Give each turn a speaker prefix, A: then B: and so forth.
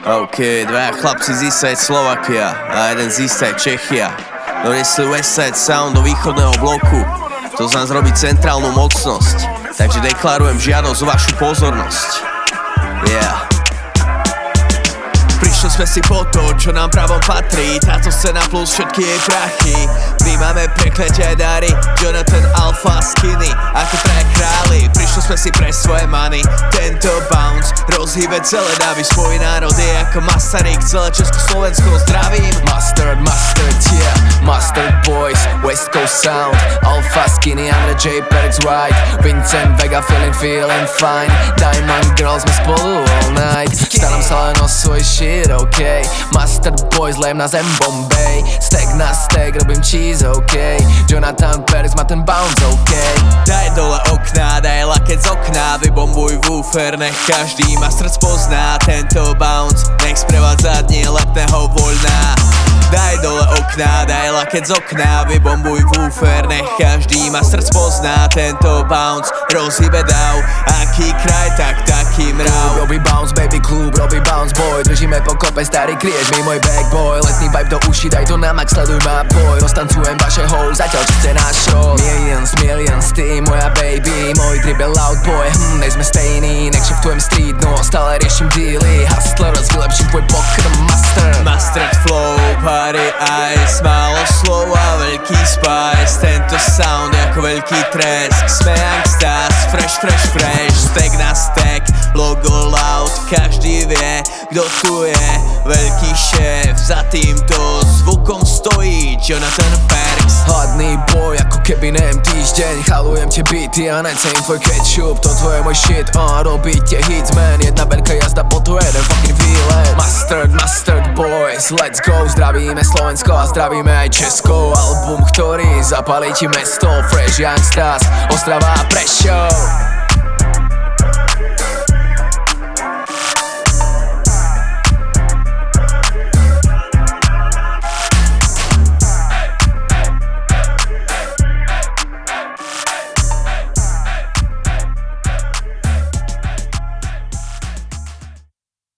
A: OK, dvaja chlapci z Eastside Slovakia a jeden z Eastside Čechia doniesli Westside Sound do východného bloku. To z nás robí centrálnu mocnosť, takže deklarujem žiadosť o vašu pozornosť. Yeah. Prišli sme si po to, čo nám právom patrí. Táto scéna plus všetky jej prachy. Príjmame prekletia dary, Jonathan Alpha Skinny ako traja králi. Prišli sme si pre svoje money. Tento bounce rozhýbe celé davy. Svoj národ je ako Masaryk, celé Československo zdravím.
B: Mustard, yeah, Mustard Boys, West Coast Sound, Alpha Skinny, Andre J, Perks White, Vincent Vega, feeling fine. Diamond Girls, sme spolu all night. Staram sa len o svoj shit, OK. Mustard Boys, lejem na zem Bombay. Stack na stack, robím cheese, OK. Jonathan Perks má ten bounce, OK.
A: Daj dole okná, daj laket z okna. Vybombuj woofer, nech každý má srdc pozná. Tento bounce, nech sprevádza dni letného voľná. Daj dole okná, daj laket z okna. Vybombuj woofer, nech každý má srdc pozná. Tento bounce, rozhybe dav. Aký kraj, tak taký mrav.
B: Robí bounce, baby klub, robí bounce boy. Držíme po kope, starý, kryješ mi môj bag boy. Letný vibe do uši, daj to na max, sleduj ma boy. Roztancujem vaše hole, zatiaľ čo chce náš show. Millions, ty moja baby. Môj dribble loud boy, nejsme stejný. Nekšeftujem street, no stále riešim dealy. Hustler, vylepším tvoj pokrm,
A: Mustard flow, party ice. Málo slov a veľký spice. Tento sound ako veľký tresk. Sme youngstas, fresh. Stack na stack, logo loud. Každý vie, kto tu je. Veľký šéf, za týmto zvukom stojí Jonathan Perks.
B: Hladný boj, ako keby nem týždeň. Chalujem tie beaty a necením tvoj ketchup. Toto je môj shit, robíte hits, man. Jedna veľká jazda, po to jeden fucking výlet. Mustard boys, let's go. Zdravíme Slovensko a zdravíme aj Česko. Album, ktorý zapalí ti mesto. Fresh youngstas, Ostrava a Prešov.